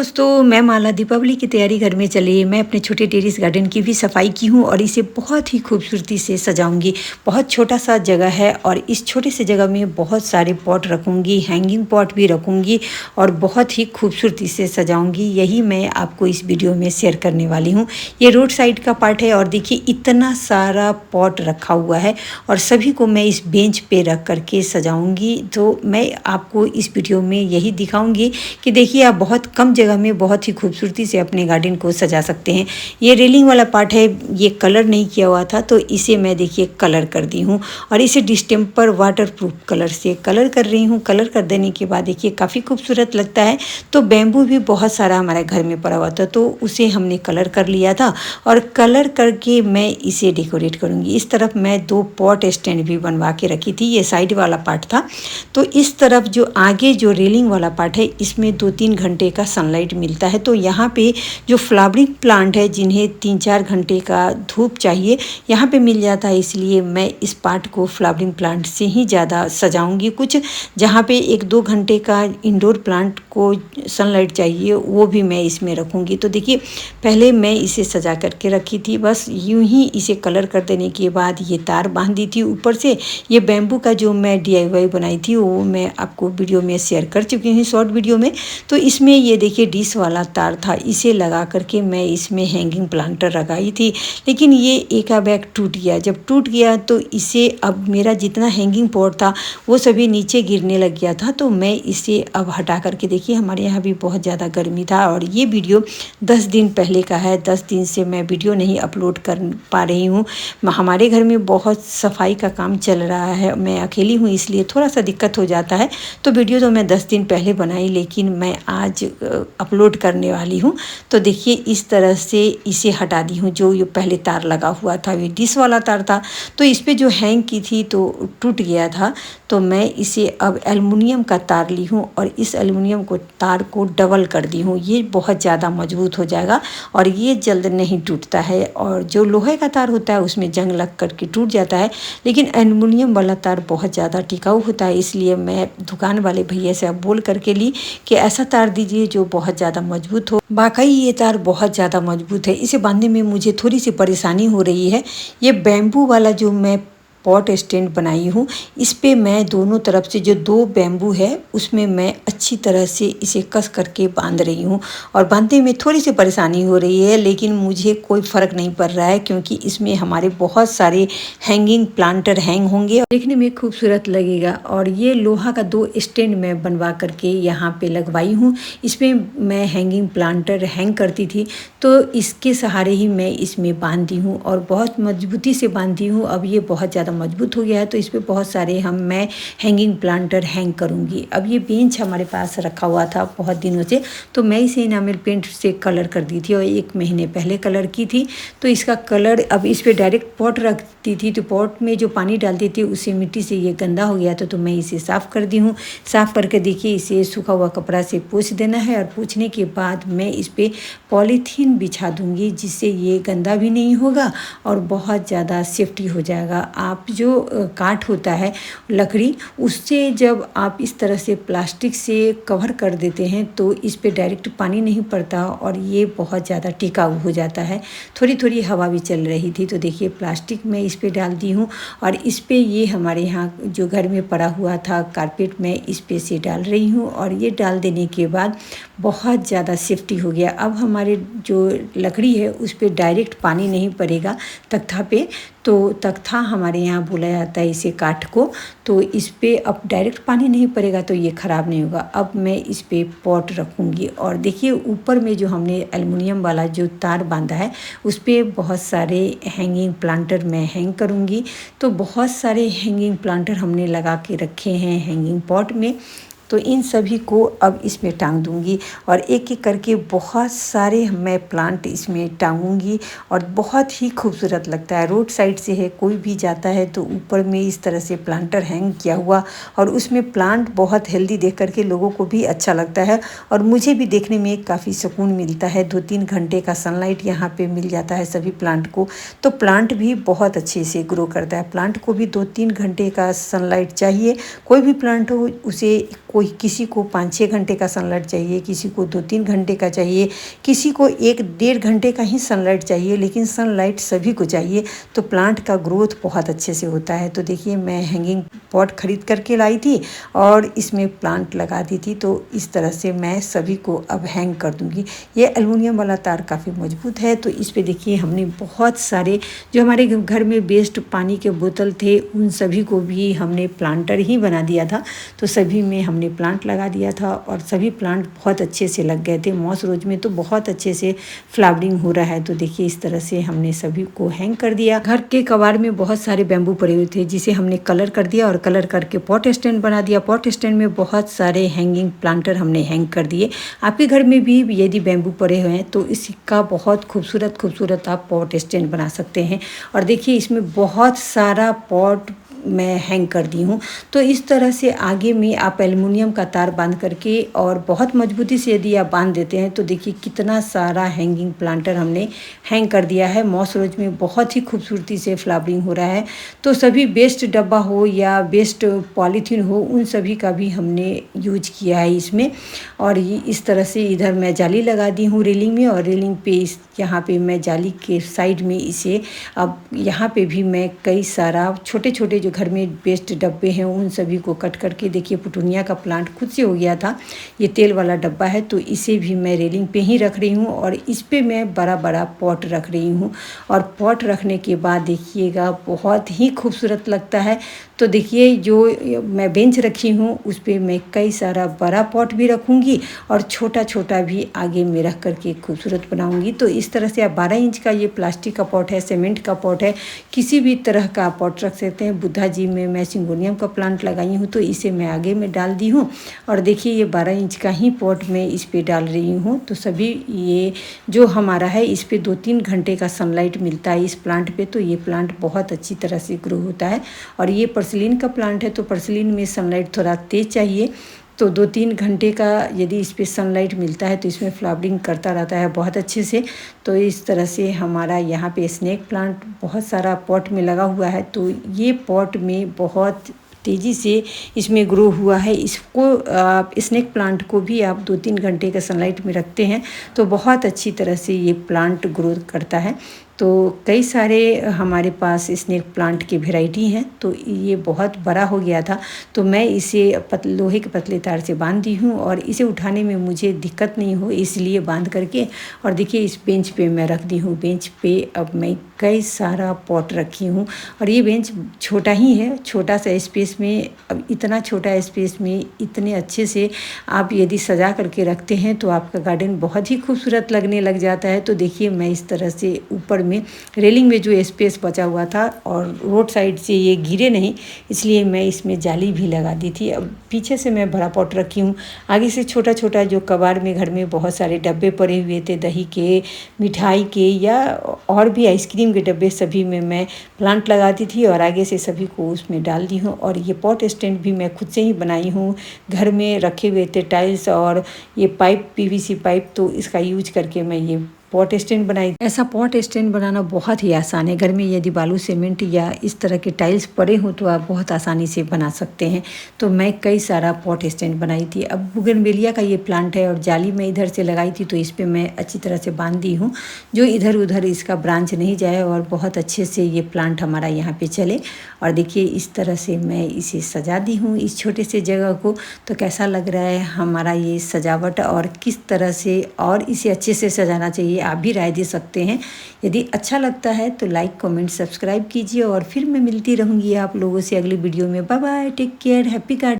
दोस्तों, मैं माला दीपावली की तैयारी घर में चली है। मैं अपने छोटे टेरेस गार्डन की भी सफाई की हूँ और इसे बहुत ही खूबसूरती से सजाऊंगी। बहुत छोटा सा जगह है और इस छोटे से जगह में बहुत सारे पॉट रखूंगी, हैंगिंग पॉट भी रखूंगी और बहुत ही खूबसूरती से सजाऊंगी। यही मैं आपको इस वीडियो में शेयर करने वाली हूँ। ये रोड साइड का पार्ट है और देखिए इतना सारा पॉट रखा हुआ है और सभी को मैं इस बेंच पे रख करके सजाऊंगी। तो मैं आपको इस वीडियो में यही दिखाऊंगी कि देखिए आप बहुत कम जगह में बहुत ही खूबसूरती से अपने गार्डन को सजा सकते हैं। ये रेलिंग वाला पार्ट है, ये कलर नहीं किया हुआ था तो इसे मैं देखिए कलर कर दी हूँ और इसे डिस्टेम्पर वाटरप्रूफ कलर से कलर कर रही हूँ। कलर कर देने के बाद देखिए काफ़ी खूबसूरत लगता है। तो बैम्बू भी बहुत सारा हमारे घर में पड़ा हुआ था तो उसे हमने कलर कर लिया था और कलर करके मैं इसे डेकोरेट करूँगी। इस तरफ मैं 2 पॉट स्टैंड भी बनवा के रखी थी, ये साइड वाला पार्ट था। तो इस तरफ जो आगे जो रेलिंग वाला पार्ट है इसमें 2-3 घंटे का सनलाइट मिलता है। तो यहाँ पे जो फ्लावरिंग प्लांट है जिन्हें 3-4 घंटे का धूप चाहिए यहाँ पे मिल जाता है, इसलिए मैं इस पार्ट को फ्लावरिंग प्लांट से ही ज़्यादा सजाऊंगी। कुछ जहाँ पे 1-2 घंटे का इंडोर प्लांट को सनलाइट चाहिए वो भी मैं इसमें रखूँगी। तो देखिए पहले मैं इसे सजा करके रखी थी, बस यूं ही इसे कलर कर देने के बाद ये तार बांध दी थी ऊपर से। ये बैम्बू का जो मैं DIY बनाई थी वो मैं आपको वीडियो में शेयर कर चुकी हूँ, शॉर्ट वीडियो में। तो इसमें ये देखिए डिश वाला तार था, इसे लगा करके मैं इसमें हैंगिंग प्लांटर लगाई थी, लेकिन ये एकाबैग टूट गया। जब टूट गया तो इसे अब मेरा जितना हैंगिंग पॉट था वो सभी नीचे गिरने लग गया था। तो मैं इसे अब हटा करके देखिए हमारे यहाँ भी बहुत ज़्यादा गर्मी था और ये वीडियो 10 दिन पहले का है। 10 दिन से मैं वीडियो नहीं अपलोड कर पा रही हूँ। हमारे घर में बहुत सफाई का काम चल रहा है, मैं अकेली हूँ इसलिए थोड़ा सा दिक्कत हो जाता है। तो वीडियो तो मैं 10 दिन पहले बनाई लेकिन मैं आज अपलोड करने वाली हूँ। तो देखिए इस तरह से इसे हटा दी हूँ। जो ये पहले तार लगा हुआ था ये डिश वाला तार था तो इस पर जो हैंग की थी तो टूट गया था। तो मैं इसे अब एल्युमिनियम का तार ली हूँ और इस एल्युमिनियम को तार को डबल कर दी हूँ। ये बहुत ज़्यादा मजबूत हो जाएगा और ये जल्द नहीं टूटता है। और जो लोहे का तार होता है उसमें जंग लग करके टूट जाता है, लेकिन एल्युमिनियम वाला तार बहुत ज़्यादा टिकाऊ होता है। इसलिए मैं दुकान वाले भैया से अब बोल करके ली कि ऐसा तार दीजिए जो बहुत ज़्यादा मजबूत हो। वाकई ये तार बहुत ज़्यादा मजबूत है, इसे बांधने में मुझे थोड़ी सी परेशानी हो रही है। ये बैम्बू वाला जो मैं पॉट स्टैंड बनाई हूँ इस पे मैं दोनों तरफ से जो 2 बैम्बू है उसमें मैं अच्छी तरह से इसे कस करके बांध रही हूँ और बांधने में थोड़ी सी परेशानी हो रही है, लेकिन मुझे कोई फ़र्क नहीं पड़ रहा है क्योंकि इसमें हमारे बहुत सारे हैंगिंग प्लांटर हैंग होंगे और देखने में खूबसूरत लगेगा। और ये लोहा का 2 स्टैंड मैं बनवा करके यहाँ पे लगवाई हूँ। इसमें मैं हैंगिंग प्लांटर हैंग करती थी तो इसके सहारे ही मैं इसमें बांधी हूँ और बहुत मजबूती से बांधी हूँ। अब ये बहुत ज़्यादा मजबूत हो गया है तो इस पे बहुत सारे मैं हैंगिंग प्लांटर हैंग करूँगी। अब ये बेंच हमारे पास रखा हुआ था बहुत दिनों से तो मैं इसे इनामिल पेंट से कलर कर दी थी और 1 महीने पहले कलर की थी। तो इसका कलर अब इस पर डायरेक्ट पॉट रखती थी तो पॉट में जो पानी डालती थी उससे मिट्टी से ये गंदा हो गया था। तो मैं इसे साफ़ कर दी हूँ। साफ़ करके देखिए इसे सूखा हुआ कपड़ा से पोंछ देना है और पोंछने के बाद मैं इस पर पॉलीथीन बिछा दूँगी जिससे ये गंदा भी नहीं होगा और बहुत ज़्यादा सेफ्टी हो जाएगा। आप जो काठ होता है लकड़ी उससे जब आप इस तरह से प्लास्टिक से कवर कर देते हैं तो इस पे डायरेक्ट पानी नहीं पड़ता और ये बहुत ज़्यादा टिकाऊ हो जाता है। थोड़ी थोड़ी हवा भी चल रही थी तो देखिए प्लास्टिक मैं इस पे डाल दी हूँ और इस पे ये हमारे यहाँ जो घर में पड़ा हुआ था कारपेट मैं इस पे से डाल रही हूँ और ये डाल देने के बाद बहुत ज़्यादा सेफ्टी हो गया। अब हमारे जो लकड़ी है उस पर डायरेक्ट पानी नहीं पड़ेगा तख्ता पे। तो तख्ता हमारे यहाँ बोला जाता है इसे काठ को। तो इस पे अब डायरेक्ट पानी नहीं पड़ेगा तो ये ख़राब नहीं होगा। अब मैं इस पे पॉट रखूँगी और देखिए ऊपर में जो हमने एल्युमिनियम वाला जो तार बांधा है उस पे बहुत सारे हैंगिंग प्लांटर मैं हैंग करूँगी। तो बहुत सारे हैंगिंग प्लांटर हमने लगा के रखे हैं हैंगिंग पॉट में। तो इन सभी को अब इसमें टांग दूंगी और एक एक करके बहुत सारे मैं प्लांट इसमें टांगूंगी और बहुत ही खूबसूरत लगता है। रोड साइड से है, कोई भी जाता है तो ऊपर में इस तरह से प्लांटर हैंग किया हुआ और उसमें प्लांट बहुत हेल्दी देख करके लोगों को भी अच्छा लगता है और मुझे भी देखने में काफ़ी सुकून मिलता है। 2-3 घंटे का सनलाइट यहाँ पे मिल जाता है सभी प्लांट को तो प्लांट भी बहुत अच्छे से ग्रो करता है। प्लांट को भी 2-3 घंटे का सनलाइट चाहिए। कोई भी प्लांट हो उसे कोई किसी को 5-6 घंटे का सनलाइट चाहिए, किसी को 2-3 घंटे का चाहिए, किसी को 1-1.5 घंटे का ही सनलाइट चाहिए, लेकिन सनलाइट सभी को चाहिए तो प्लांट का ग्रोथ बहुत अच्छे से होता है। तो देखिए मैं हैंगिंग पॉट खरीद करके लाई थी और इसमें प्लांट लगा दी थी। तो इस तरह से मैं सभी को अब हैंग कर दूँगी। ये एल्युमिनियम वाला तार काफ़ी मजबूत है। तो इस पे देखिए हमने बहुत सारे जो हमारे घर में वेस्ट पानी के बोतल थे उन सभी को भी हमने प्लांटर ही बना दिया था। तो सभी में हमने प्लांट लगा दिया था और सभी प्लांट बहुत अच्छे से लग गए थे। मॉस रोज में तो बहुत अच्छे से फ्लावरिंग हो रहा है। तो देखिए इस तरह से हमने सभी को हैंग कर दिया। घर के कबाड़ में बहुत सारे बैम्बू पड़े हुए थे जिसे हमने कलर कर दिया और कलर करके पॉट स्टैंड बना दिया। पॉट स्टैंड में बहुत सारे हैंगिंग प्लांटर हमने हैंग कर दिए। आपके घर में भी यदि बैम्बू पड़े हुए हैं तो इसका बहुत खूबसूरत आप पॉट स्टैंड बना सकते हैं। और देखिए इसमें बहुत सारा पॉट मैं हैंग कर दी हूँ। तो इस तरह से आगे में आप एल्युमिनियम का तार बांध करके और बहुत मजबूती से यदि आप बांध देते हैं तो देखिए कितना सारा हैंगिंग प्लांटर हमने हैंग कर दिया है। मॉस रोज में बहुत ही खूबसूरती से फ्लावरिंग हो रहा है। तो सभी वेस्ट डब्बा हो या वेस्ट पॉलीथीन हो उन सभी का भी हमने यूज किया है इसमें। और ये इस तरह से इधर मैं जाली लगा दी हूँ रेलिंग में, और रेलिंग पे इस यहाँ पे मैं जाली के साइड में इसे अब यहाँ पे भी मैं कई सारा छोटे छोटे जो घर में वेस्ट डब्बे हैं उन सभी को कट करके देखिए पुटूनिया का प्लांट खुद से हो गया था। ये तेल वाला डब्बा है तो इसे भी मैं रेलिंग पे ही रख रही हूँ और इस पे मैं बड़ा बड़ा पॉट रख रही हूँ। और पॉट रखने के बाद देखिएगा बहुत ही खूबसूरत लगता है। तो देखिए जो मैं बेंच रखी हूँ उस पर मैं कई सारा बड़ा पॉट भी रखूँगी और छोटा छोटा भी आगे में रख करके खूबसूरत बनाऊँगी। तो इस तरह से आप 12 इंच का ये प्लास्टिक का पॉट है, सीमेंट का पॉट है, किसी भी तरह का पॉट रख सकते हैं। बुद्धा जी में मैं सिंगोनियम का प्लांट लगाई हूँ तो इसे मैं आगे में डाल दी हूँ। और देखिए ये 12 इंच का ही पॉट मैं इस पर डाल रही हूँ। तो सभी ये जो हमारा है इस पर 2-3 घंटे का सनलाइट मिलता है इस प्लांट पे। तो ये प्लांट बहुत अच्छी तरह से ग्रो होता है। और ये पर्सिलिन का प्लांट है तो पर्सिलिन में सनलाइट थोड़ा तेज़ चाहिए। तो 2-3 घंटे का यदि इस पर सनलाइट मिलता है तो इसमें फ्लावरिंग करता रहता है बहुत अच्छे से। तो इस तरह से हमारा यहाँ पे स्नेक प्लांट बहुत सारा पॉट में लगा हुआ है। तो ये पॉट में बहुत तेज़ी से इसमें ग्रो हुआ है। इसको आप स्नेक प्लांट को भी आप 2-3 घंटे का सनलाइट में रखते हैं तो बहुत अच्छी तरह से ये प्लांट ग्रो करता है। तो कई सारे हमारे पास स्नेक प्लांट की वैरायटी हैं। तो ये बहुत बड़ा हो गया था तो मैं इसे लोहे के पतले तार से बांध दी हूँ और इसे उठाने में मुझे दिक्कत नहीं हो इसलिए बांध करके। और देखिए इस बेंच पे मैं रख दी हूँ। बेंच पे अब मैं कई सारा पॉट रखी हूँ और ये बेंच छोटा ही है, छोटा सा स्पेस में। अब इतना छोटा स्पेस में इतने अच्छे से आप यदि सजा करके रखते हैं तो आपका गार्डन बहुत ही खूबसूरत लगने लग जाता है। तो देखिए मैं इस तरह से ऊपर में रेलिंग में जो स्पेस बचा हुआ था और रोड साइड से ये गिरे नहीं इसलिए मैं इसमें जाली भी लगा दी थी। अब पीछे से मैं बड़ा पॉट रखी हूँ, आगे से छोटा छोटा जो कबाड़ में घर में बहुत सारे डब्बे पड़े हुए थे दही के, मिठाई के या और भी आइसक्रीम के डब्बे, सभी में मैं प्लांट लगाती थी और आगे से सभी को उसमें डाल दी हूँ। और ये पॉट स्टैंड भी मैं खुद से ही बनाई हूँ, घर में रखे हुए थे टाइल्स और ये पाइप पीवीसी पाइप, तो इसका यूज करके मैं ये पॉट स्टैंड बनाई। ऐसा पॉट स्टैंड बनाना बहुत ही आसान है। घर में यदि बालू सीमेंट या इस तरह के टाइल्स पड़े हो तो आप बहुत आसानी से बना सकते हैं। तो मैं कई सारा पॉट स्टैंड बनाई थी। अब बुगनवेलिया का ये प्लांट है और जाली मैं इधर से लगाई थी तो इस पर मैं अच्छी तरह से बांध दी हूँ जो इधर उधर इसका ब्रांच नहीं जाए और बहुत अच्छे से ये प्लांट हमारा यहाँ पे चले। और देखिए इस तरह से मैं इसे सजा दी हूँ इस छोटे से जगह को। तो कैसा लग रहा है हमारा ये सजावट और किस तरह से और इसे अच्छे से सजाना चाहिए, आप भी राय दे सकते हैं। यदि अच्छा लगता है तो लाइक कमेंट सब्सक्राइब कीजिए और फिर मैं मिलती रहूँगी आप लोगों से अगली वीडियो में। Bye bye, take care, happy garden.